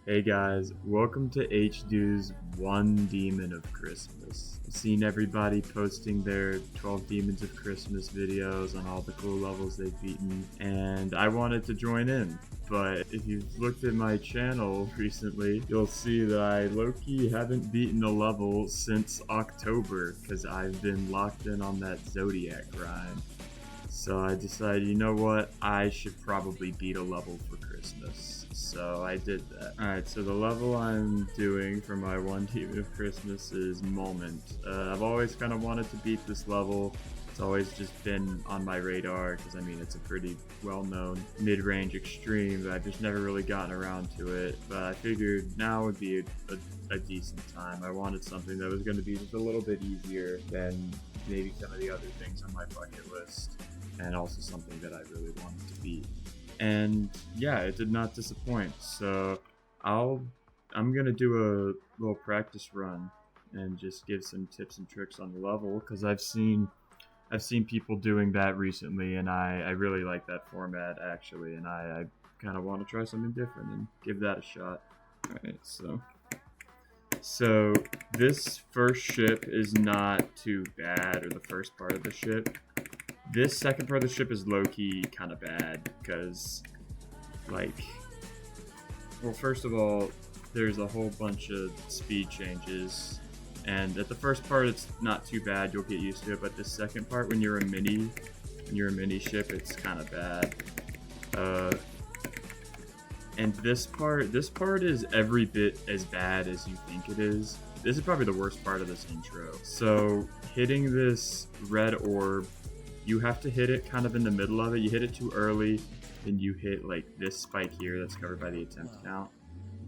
Hey guys, welcome to HDo's One Demon of Christmas. I've seen everybody posting their 12 Demons of Christmas videos on all the cool levels they've beaten, and I wanted to join in. But if you've looked at my channel recently, you'll see that I low-key haven't beaten a level since October, because I've been locked in on that Zodiac grind. So I decided, you know what, I should probably beat a level for Christmas. So I did that. Alright, so the level I'm doing for my One Demon of Christmas is Moment. I've always kind of wanted to beat this level. It's always just been on my radar, because I mean, it's a pretty well-known mid-range extreme, but I've just never really gotten around to it. But I figured now would be a decent time. I wanted something that was going to be just a little bit easier than maybe some of the other things on my bucket list, and also something that I really wanted to beat. And yeah, it did not disappoint. So I'm gonna do a little practice run and just give some tips and tricks on the level, because I've seen people doing that recently, and I really like that format actually, and I kind of want to try something different and give that a shot. Alright, so this first ship is not too bad, or the first part of the ship. This second part of the ship is low-key kind of bad, because, like, well, first of all, there's a whole bunch of speed changes, and at the first part it's not too bad, you'll get used to it, but the second part, when you're a mini ship, it's kind of bad. And this part is every bit as bad as you think it is. This is probably the worst part of this intro. So, hitting this red orb, you have to hit it kind of in the middle of it. You hit it too early, then you hit like this spike here that's covered by the attempt count.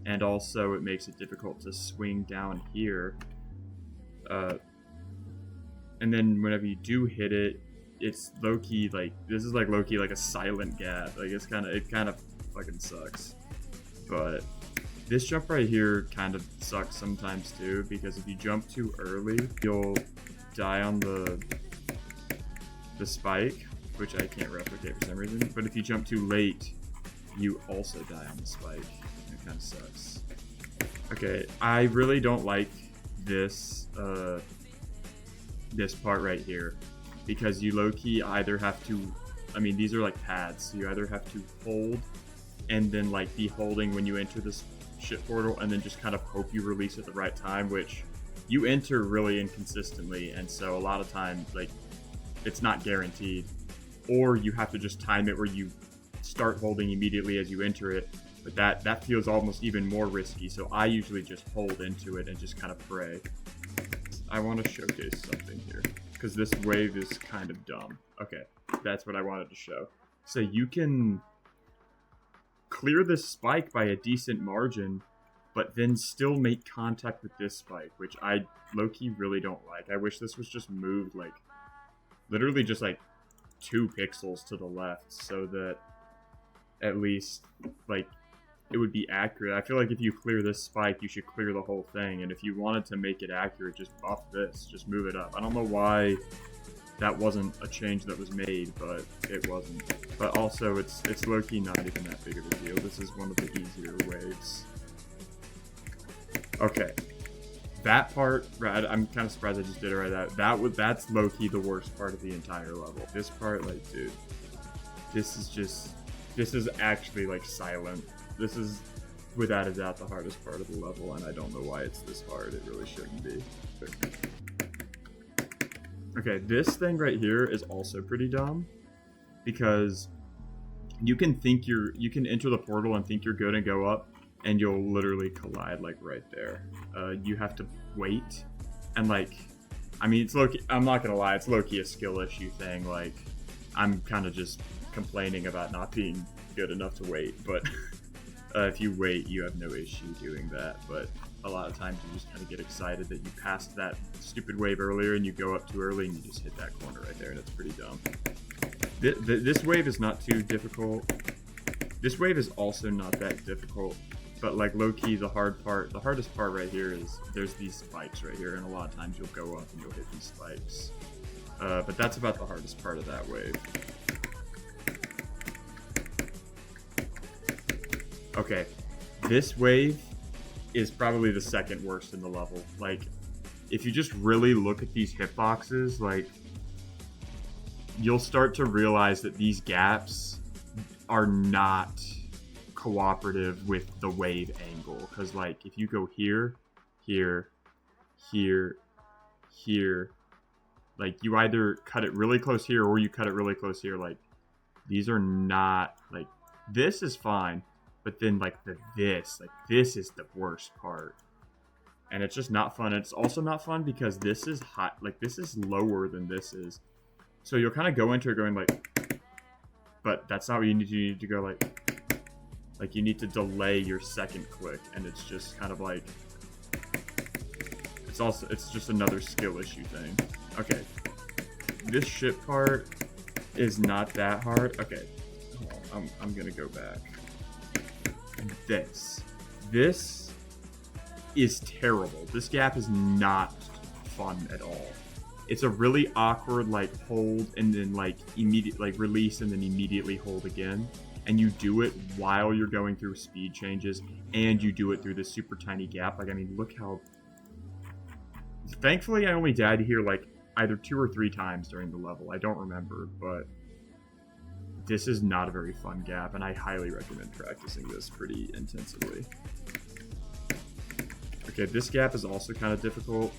And also it makes it difficult to swing down here. And then whenever you do hit it, it's low-key, like, this is like low-key like a silent gap. Like, it kind of fucking sucks. But this jump right here kind of sucks sometimes too, because if you jump too early, you'll die on the spike, which I can't replicate for some reason. But if you jump too late, you also die on the spike. It kind of sucks. Okay, I really don't like this this part right here, because you low-key either have to, I mean, these are like pads, so you either have to hold and then like be holding when you enter this ship portal, and then just kind of hope you release at the right time, which you enter really inconsistently, and so a lot of times, like, it's not guaranteed. Or you have to just time it where you start holding immediately as you enter it, but that feels almost even more risky, so I usually just hold into it and just kind of pray. I want to showcase something here, because this wave is kind of dumb. Okay, that's what I wanted to show. So you can clear this spike by a decent margin, but then still make contact with this spike, which I low-key really don't like. I wish this was just moved like literally just like 2 pixels to the left, so that at least like it would be accurate. I feel like if you clear this spike, you should clear the whole thing, and if you wanted to make it accurate, just buff this, just move it up. I don't know why that wasn't a change that was made, but it wasn't. But also, it's low-key not even that big of a deal. This is one of the easier waves. Okay. That part, right, I'm kind of surprised I just did it right. That's low-key the worst part of the entire level. This part, like, dude, this is actually, like, silent. This is, without a doubt, the hardest part of the level, and I don't know why it's this hard. It really shouldn't be. Okay, this thing right here is also pretty dumb, because you can enter the portal and think you're good and go up, and you'll literally collide, like, right there. You have to wait, and, like, I mean, it's low-key, I'm not gonna lie, it's low-key a skill issue thing. Like, I'm kind of just complaining about not being good enough to wait, but if you wait, you have no issue doing that. But a lot of times you just kind of get excited that you passed that stupid wave earlier, and you go up too early, and you just hit that corner right there, and it's pretty dumb. This wave is not too difficult. This wave is also not that difficult. But like low-key, the hardest part right here is there's these spikes right here, and a lot of times you'll go up and you'll hit these spikes. But that's about the hardest part of that wave. Okay, This wave is probably the second worst in the level. Like, if you just really look at these hitboxes, like, you'll start to realize that these gaps are not cooperative with the wave angle. Because, like, if you go here, here, here, here, like, you either cut it really close here or you cut it really close here. Like, these are not, like, this is fine, but then, like, this is the worst part. And it's just not fun. It's also not fun because this is hot, like, this is lower than this is. So you'll kind of go into it going, like, but that's not what you need to do. You need to go, like, you need to delay your second click, and it's just kind of like, it's just another skill issue thing. Okay, this shit part is not that hard. Okay, I'm gonna go back. This is terrible. This gap is not fun at all. It's a really awkward, like, hold and then, like, immediate, like, release and then immediately hold again. And you do it while you're going through speed changes, and you do it through this super tiny gap. Like, I mean, look how... Thankfully, I only died here, like, either 2 or 3 times during the level. I don't remember, but this is not a very fun gap, and I highly recommend practicing this pretty intensively. Okay, this gap is also kind of difficult,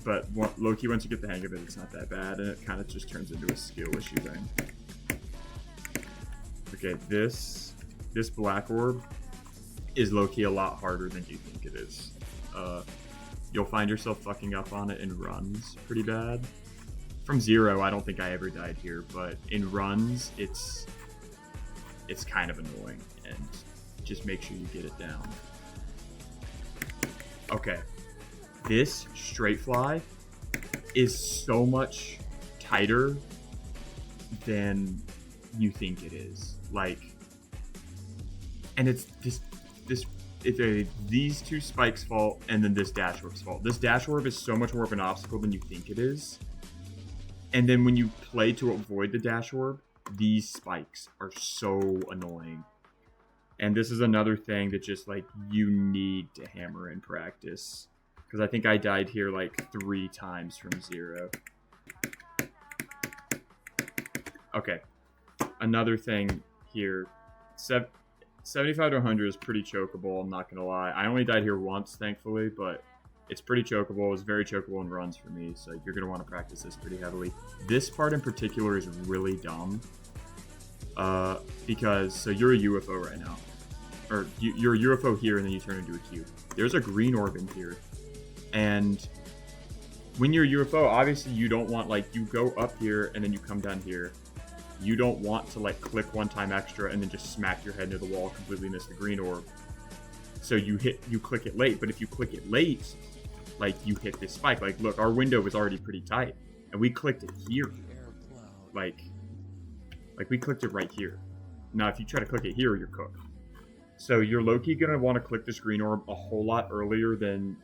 but low-key, once you get the hang of it, it's not that bad, and it kind of just turns into a skill issue thing. Okay, this black orb is low-key a lot harder than you think it is. You'll find yourself fucking up on it in runs pretty bad. From 0, I don't think I ever died here, but in runs, it's kind of annoying, and just make sure you get it down. Okay, this straight fly is so much tighter than you think it is. Like, and it's these two spikes' fault, and then this dash orb's fault. This dash orb is so much more of an obstacle than you think it is. And then when you play to avoid the dash orb, these spikes are so annoying. And this is another thing that just, like, you need to hammer in practice. Because I think I died here, like, 3 times from 0. Okay. Another thing here. 75 to 100 is pretty chokeable, I'm not going to lie. I only died here once, thankfully, but it's pretty chokeable. It was very chokeable in runs for me, so you're going to want to practice this pretty heavily. This part in particular is really dumb. Because, so you're a UFO right now. Or you're a UFO here, and then you turn into a cube. There's a green orb in here. And when you're a UFO, obviously you don't want, like, you go up here, and then you come down here. You don't want to, like, click 1 time extra and then just smack your head into the wall, completely miss the green orb. So you click it late, but if you click it late, like, you hit this spike. Like, look, our window was already pretty tight, and we clicked it here. Like we clicked it right here. Now, if you try to click it here, you're cooked. So you're low-key going to want to click this green orb a whole lot earlier than,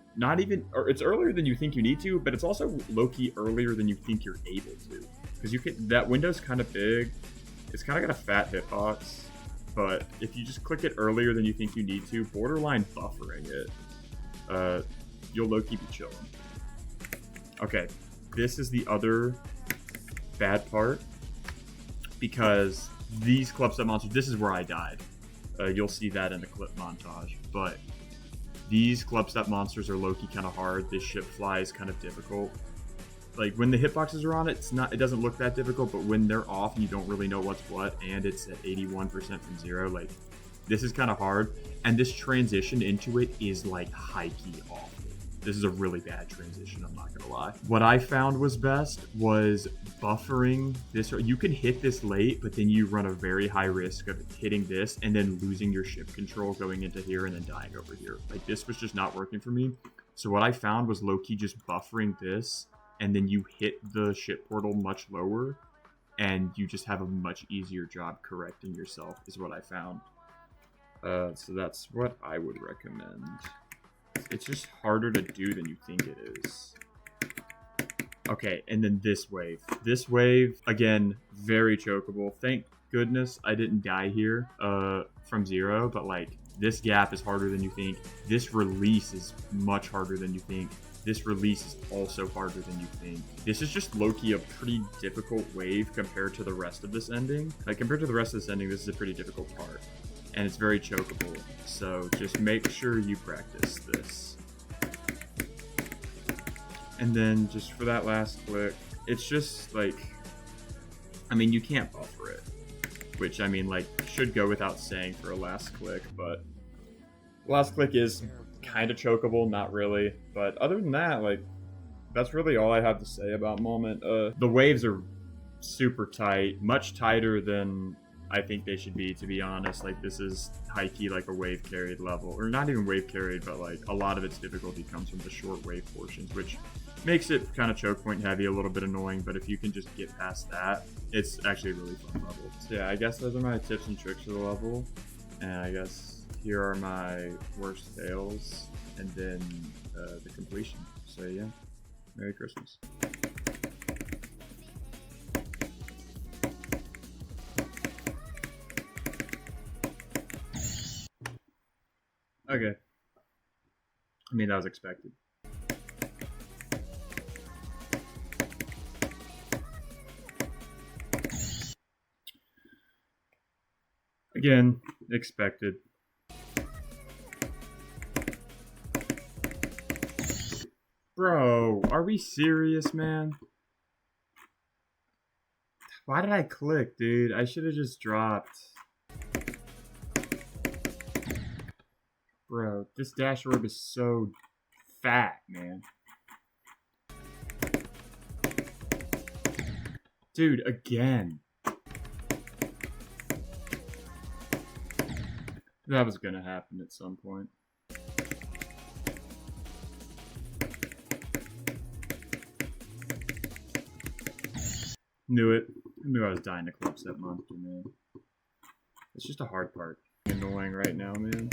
or it's earlier than you think you need to, but it's also low-key earlier than you think you're able to. Because that window's kind of big. It's kind of got a fat hitbox. But if you just click it earlier than you think you need to, borderline buffering it, you'll low-key be chilling. Okay, this is the other bad part. Because these club step monsters, this is where I died. You'll see that in the clip montage. But these club step monsters are low-key kind of hard. This ship fly is kind of difficult. Like, when the hitboxes are on it, it doesn't look that difficult, but when they're off and you don't really know what's what, and it's at 81% from 0, like, this is kind of hard. And this transition into it is, like, high-key awful. This is a really bad transition, I'm not gonna lie. What I found was best was buffering this. You can hit this late, but then you run a very high risk of hitting this and then losing your ship control going into here and then dying over here. Like, this was just not working for me. So what I found was low-key just buffering this, and then you hit the ship portal much lower, and you just have a much easier job correcting yourself, is what I found. So that's what I would recommend. It's just harder to do than you think it is. Okay, and then this wave. This wave, again, very chokeable. Thank goodness I didn't die here from 0, but, like, This gap is harder than you think. This release is much harder than you think. This release is also harder than you think. This is just low-key a pretty difficult wave compared to the rest of this ending. Like, compared to the rest of this ending, this is a pretty difficult part. And it's very chokeable. So just make sure you practice this. And then just for that last click, it's just like, I mean, you can't buffer it. Which, I mean, like, should go without saying for a last click, but last click is kind of chokeable, not really. But other than that, like, that's really all I have to say about Moment. The waves are super tight, much tighter than I think they should be, to be honest. Like, this is high-key like a wave carried level, or not even wave carried, but like a lot of its difficulty comes from the short wave portions, which makes it kind of choke point heavy, a little bit annoying. But if you can just get past that, it's actually a really fun level. So yeah, I guess those are my tips and tricks for the level, and I guess here are my worst fails, and then the completion. So yeah, Merry Christmas. Okay. I mean, that was expected. Again, expected. Bro, are we serious, man? Why did I click, dude? I should have just dropped. Bro, this dash orb is so fat, man. Dude, again. That was gonna happen at some point. Knew it. I knew I was dying to collapse that monster, man. It's just a hard part. Annoying right now, man.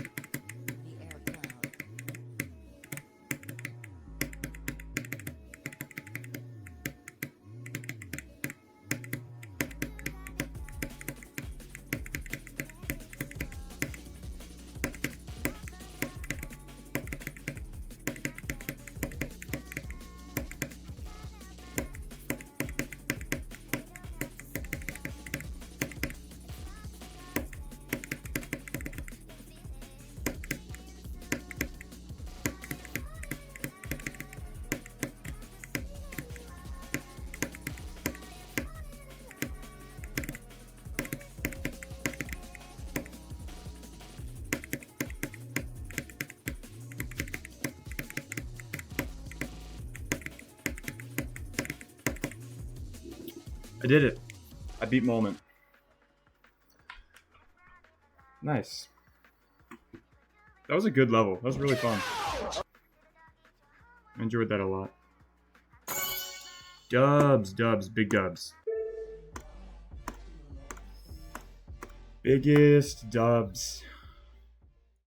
I did it. I beat Moment. Nice. That was a good level. That was really fun. I enjoyed that a lot. Dubs, dubs, big dubs. Biggest dubs.